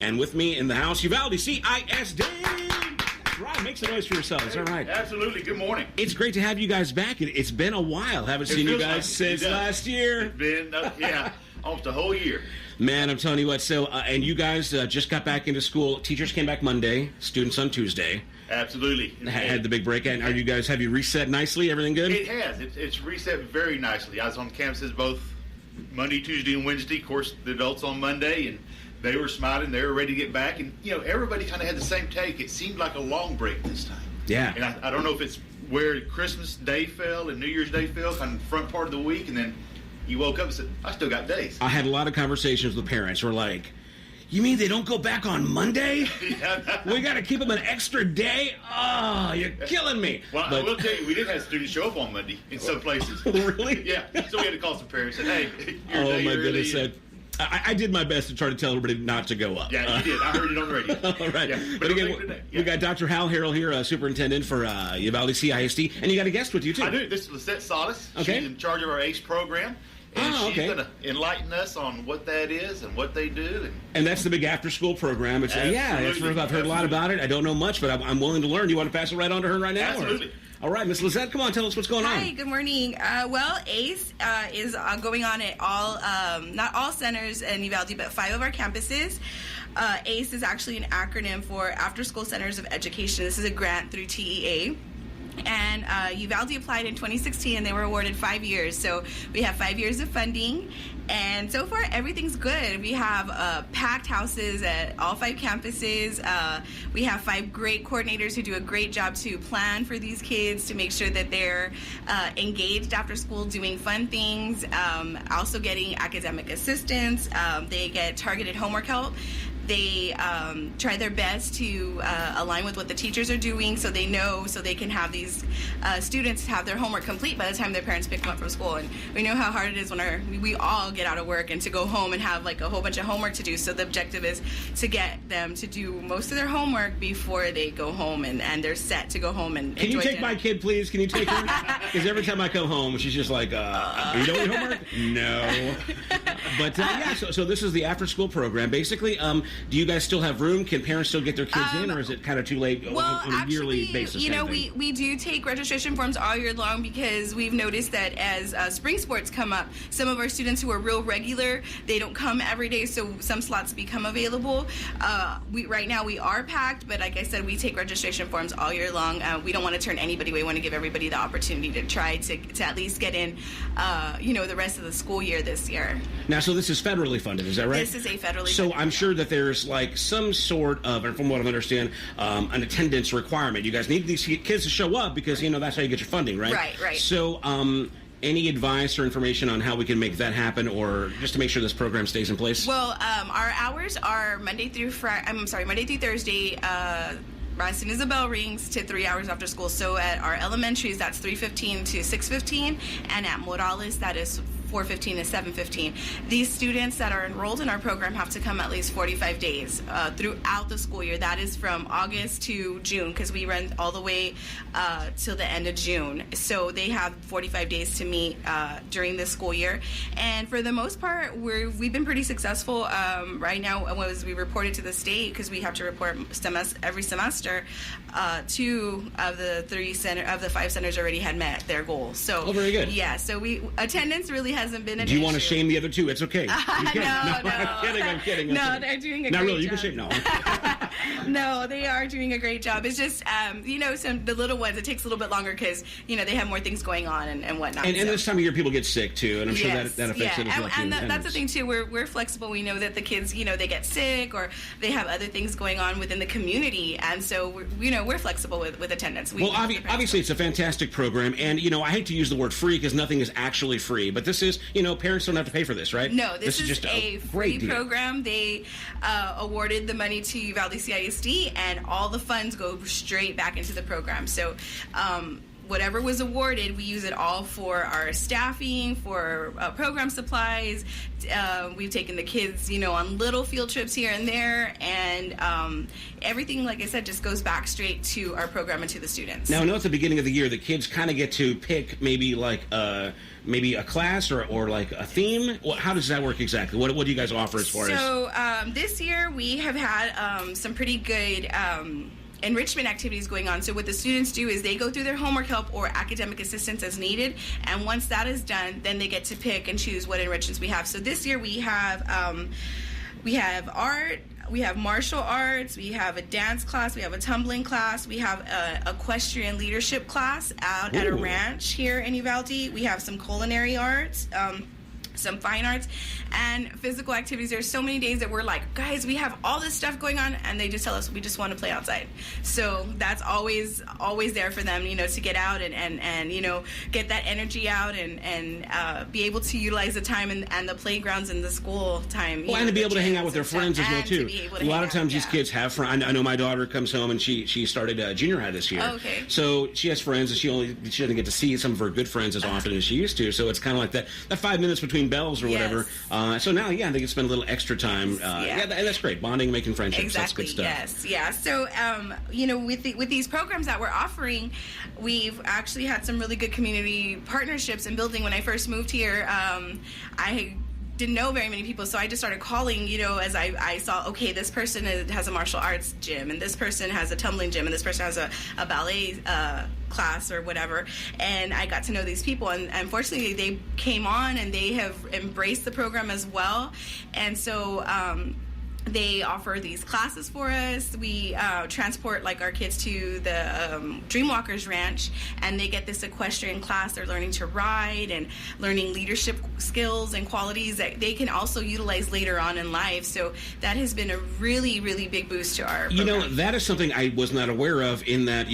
And with me in the house, Uvalde CISD. That's right. Make some noise for yourselves. All right. Absolutely. Good morning. It's great to have you guys back. It's been a while. Haven't seen you guys since last year. It's been, almost a whole year. Man, I'm telling you what. So, and you guys just got back into school. Teachers came back Monday. Students on Tuesday. Absolutely. Had the big break. And have you reset nicely? Everything good? It has. It's reset very nicely. I was on campuses both Monday, Tuesday, and Wednesday. Of course, the adults on Monday, and they were smiling. They were ready to get back. And, everybody kind of had the same take. It seemed like a long break this time. Yeah. And I don't know if it's where Christmas Day fell and New Year's Day fell, kind of the front part of the week, and then you woke up and said, I still got days. I had a lot of conversations with parents who were like, you mean they don't go back on Monday? We got to keep them an extra day? Oh, you're killing me. Well, I will tell you, we did have students show up on Monday in some places. Really? Yeah. So we had to call some parents and say, hey, oh, my goodness. I did my best to try to tell everybody not to go up. Yeah, you did. I heard it on the radio. All right. Yeah, but again, we got Dr. Harrell here, superintendent for Uvalde CISD, and you got a guest with you, too. I do. This is Lizette Barrera-Salas. Okay. She's in charge of our ACE program. And she's going to enlighten us on what that is and what they do. And that's the big after-school program. It's, I've heard a lot about it. I don't know much, but I'm willing to learn. You want to pass it right on to her right now? Absolutely. All right, Miss Lizette, come on, tell us what's going on. Hi, good morning. Well, ACE is going on at all, not all centers in Uvalde, but 5 of our campuses. ACE is actually an acronym for Afterschool Centers of Education. This is a grant through TEA. And Uvalde applied in 2016, and they were awarded 5 years. So we have 5 years of funding, and so far everything's good. We have packed houses at all 5 campuses. We have 5 great coordinators who do a great job to plan for these kids to make sure that they're engaged after school doing fun things, also getting academic assistance. They get targeted homework help. They try their best to align with what the teachers are doing so they know, so they can have these students have their homework complete by the time their parents pick them up from school. And we know how hard it is when we all get out of work and to go home and have like a whole bunch of homework to do. So the objective is to get them to do most of their homework before they go home and they're set to go home and Can enjoy you take dinner. my kid, please? Can you take her? Because every time I come home, she's just like, are you doing your homework? No. But so this is the after-school program. Basically, do you guys still have room? Can parents still get their kids in, or is it kind of too late on a yearly basis? We do take registration forms all year long because we've noticed that as spring sports come up, some of our students who are real regular, they don't come every day, so some slots become available. Right now we are packed, but like I said, we take registration forms all year long. We don't want to turn anybody away. We want to give everybody the opportunity to try to at least get in, the rest of the school year this year. Now, so this is federally funded, is that right? This is a federally funded. So I'm sure that there's like some sort of, and from what I understand, an attendance requirement. You guys need these kids to show up because, that's how you get your funding, right? Right. So any advice or information on how we can make that happen, or just to make sure this program stays in place? Well, our hours are Monday through Thursday, as soon as the bell rings to 3 hours after school. So at our elementaries, that's 3:15 to 6:15, and at Morales, that is 4:15 to 7:15. These students that are enrolled in our program have to come at least 45 days throughout the school year. That is from August to June, because we run all the way till the end of June. So they have 45 days to meet during this school year. And for the most part, we've been pretty successful. Right now, as we reported to the state, because we have to report every semester, 2 of the 5 centers already had met their goals. So very good. Yeah, so attendance really hasn't been an issue. Do you want to to shame the other 2? It's okay. No. I'm kidding. No, they're doing a great job. Not really, you can shame, no. No, they are doing a great job. It's just, the little ones, it takes a little bit longer because, they have more things going on and whatnot. And this time of year, people get sick, too, and I'm sure that affects it as well. And that's the thing, too. We're flexible. We know that the kids, they get sick or they have other things going on within the community, and so, we're flexible with attendance. Obviously, it's a fantastic program, and, I hate to use the word free because nothing is actually free, but this is, parents don't have to pay for this, right? No, this is just a free program. They awarded the money to Uvalde CISD, and all the funds go straight back into the program. So whatever was awarded, we use it all for our staffing, for program supplies. We've taken the kids, on little field trips here and there, and everything, like I said, just goes back straight to our program and to the students. Now, I know at the beginning of the year, the kids kind of get to pick maybe like maybe a class or like a theme. How does that work exactly? What do you guys offer as far as? So this year we have had some pretty good enrichment activities going on. So what the students do is they go through their homework help or academic assistance as needed, and once that is done, then they get to pick and choose what enrichments we have. So this year we have art, we have martial arts, we have a dance class, we have a tumbling class, we have a equestrian leadership class out at a ranch here in Uvalde. We have some culinary arts, some fine arts, and physical activities. There's so many days that we're like, guys, we have all this stuff going on, and they just tell us we just want to play outside. So that's always there for them, to get out and get that energy out and be able to utilize the time and the playgrounds and the school time. Well, and to be able to hang out with their friends as well, too. A lot of times these kids have friends. I know my daughter comes home, and she started junior high this year. Oh, okay. So she has friends, and she doesn't get to see some of her good friends as often as she used to. So it's kind of like that 5 minutes between bells or whatever. So now, they can spend a little extra time. And that's great. Bonding, making friendships. Exactly. That's good stuff. Yes. Yeah. So, with these programs that we're offering, we've actually had some really good community partnerships and building. When I first moved here, I didn't know very many people, so I just started calling, as I saw, okay, this person has a martial arts gym, and this person has a tumbling gym, and this person has a ballet class or whatever, and I got to know these people, and unfortunately they came on and they have embraced the program as well, and so they offer these classes for us. We transport our kids to the Dreamwalkers Ranch, and they get this equestrian class. They're learning to ride and learning leadership skills and qualities that they can also utilize later on in life. So that has been a really, really big boost to our program. That is something I was not aware of, in that,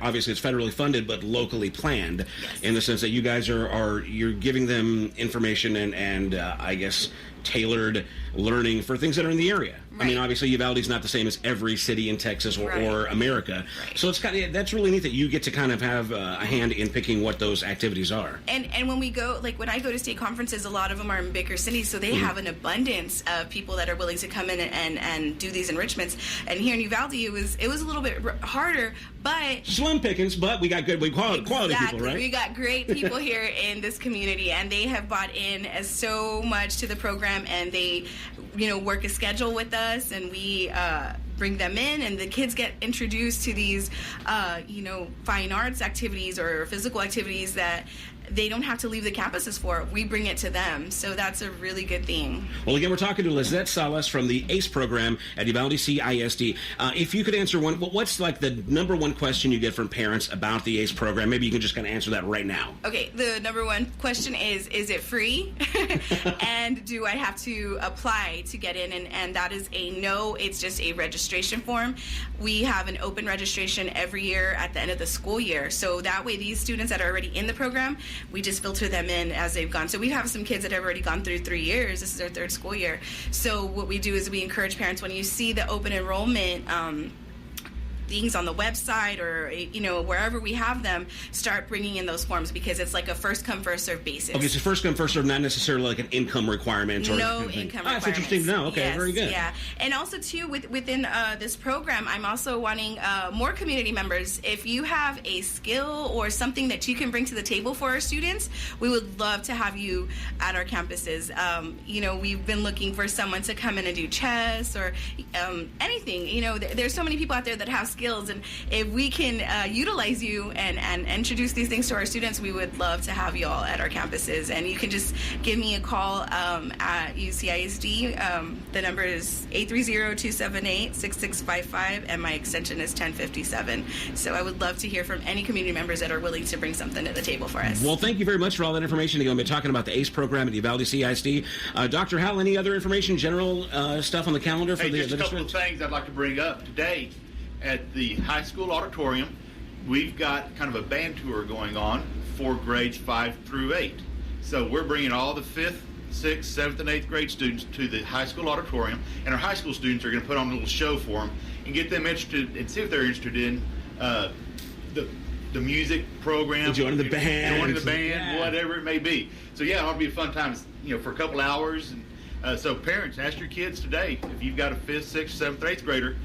obviously it's federally funded, but locally planned, in the sense that you guys you're giving them information and I guess tailored learning for things that are in the area. Right. I mean, obviously Uvalde's not the same as every city in Texas or America. Right. So it's that's really neat that you get to kind of have a hand in picking what those activities are. And when we go, when I go to state conferences, a lot of them are in bigger cities, so they have an abundance of people that are willing to come in and do these enrichments. And here in Uvalde, it was a little bit harder, but slim pickings. But we got quality people, right? We got great people here in this community, and they have bought in so much to the program, and they work a schedule with us, and we bring them in, and the kids get introduced to these fine arts activities or physical activities that they don't have to leave the campuses for. We bring it to them, so that's a really good thing. Well, again, we're talking to Lizette Salas from the ACE program at Uvalde CISD. If you could answer what's the number one question you get from parents about the ACE program? Maybe you can just kind of answer that right now. Okay, the number one question is it free? And do I have to apply to get in? And that is a no. It's just a registration form. We have an open registration every year at the end of the school year, so that way these students that are already in the program, we just filter them in as they've gone. So we have some kids that have already gone through 3 years. This is their third school year. So what we do is we encourage parents, when you see the open enrollment things on the website or wherever we have them, start bringing in those forms, because it's like a first come first serve basis. Okay, so first come first serve, not necessarily like an income requirement or no income requirements. That's interesting to know. Okay, yes, very good. Yeah, and also too within this program, I'm also wanting more community members. If you have a skill or something that you can bring to the table for our students, we would love to have you at our campuses. We've been looking for someone to come in and do chess or anything. There's so many people out there that have skills, and if we can utilize you and introduce these things to our students, we would love to have you all at our campuses. And you can just give me a call at UCISD. The number is 830-278-6655, and my extension is 1057. So I would love to hear from any community members that are willing to bring something to the table for us. Well, thank you very much for all that information. Again, we've been talking about the ACE program at Uvalde CISD. Dr. Harrell, any other information, general stuff on the calendar for the just a couple of things I'd like to bring up today. At the high school auditorium, we've got kind of a band tour going on for grades 5 through 8. So we're bringing all the 5th, 6th, 7th, and 8th grade students to the high school auditorium, and our high school students are going to put on a little show for them and get them interested and see if they're interested in the the music program, joining the band, whatever it may be. So yeah, it'll be a fun time, for a couple hours. And so parents, ask your kids today if you've got a 5th, 6th, 7th, 8th grader,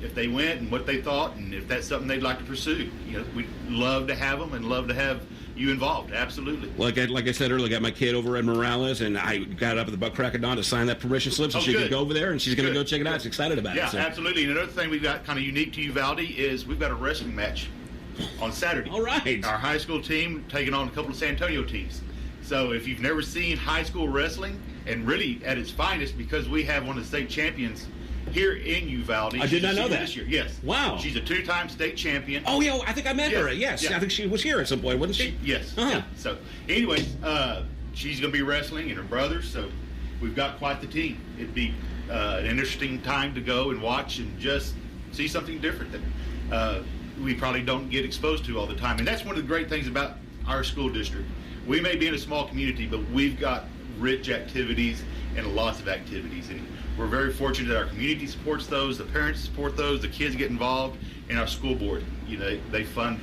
if they went and what they thought, and if that's something they'd like to pursue. We'd love to have them and love to have you involved. Absolutely. Like I said earlier, I got my kid over at Morales, and I got up at the butt crack of dawn to sign that permission slip so she could go over there, and she's going to go check it out. She's excited about it. Yeah, absolutely. And another thing we've got kind of unique to Uvalde is we've got a wrestling match on Saturday. All right. Our high school team taking on a couple of San Antonio teams. So if you've never seen high school wrestling, and really at its finest, because we have one of the state champions here in Uvalde. I did not know that. This year, yes. Wow. She's a 2-time state champion. Oh, yeah, I think I met her. Yes. Yeah. I think she was here at some point, wasn't she? Yes. Uh-huh. Yeah. So, anyways, she's going to be wrestling, and her brothers, so we've got quite the team. It'd be an interesting time to go and watch and just see something different that we probably don't get exposed to all the time. And that's one of the great things about our school district. We may be in a small community, but we've got rich activities and lots of activities. And we're very fortunate that our community supports those, the parents support those, the kids get involved, and our school board, they fund,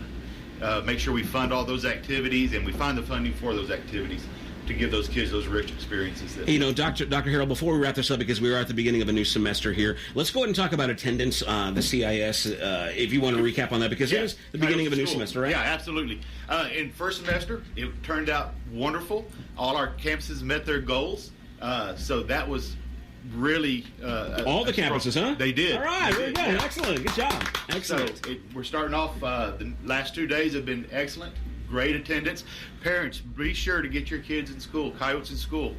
make sure we fund all those activities, and we find the funding for those activities to give those kids those rich experiences. Dr. Harrell, before we wrap this up, because we are at the beginning of a new semester here, let's go ahead and talk about attendance, the CIS, if you want to recap on that, because it is the beginning of a new semester, right? Yeah, absolutely. In first semester, it turned out wonderful. All our campuses met their goals, so that was really all the campuses, huh? They did. All right, very good. Yeah. Excellent. Good job. Excellent. So we're starting off. The last 2 days have been excellent. Great attendance. Parents, be sure to get your kids in school. Coyotes in school.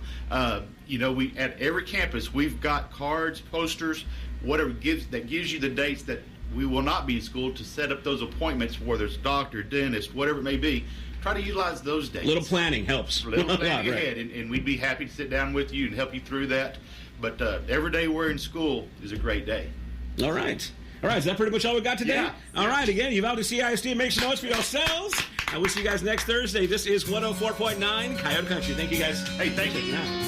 We at every campus we've got cards, posters, whatever that gives you the dates that we will not be in school to set up those appointments, whether it's doctor, dentist, whatever it may be. Try to utilize those dates. Little planning helps. Little planning ahead, and we'd be happy to sit down with you and help you through that. But every day we're in school is a great day. All right. All right, is that pretty much all we got today? Yeah. All right, again, Uvalde CISD, make some notes for yourselves. I will see you guys next Thursday. This is 104.9 Coyote Country. Thank you, guys. Hey, thank you. Now.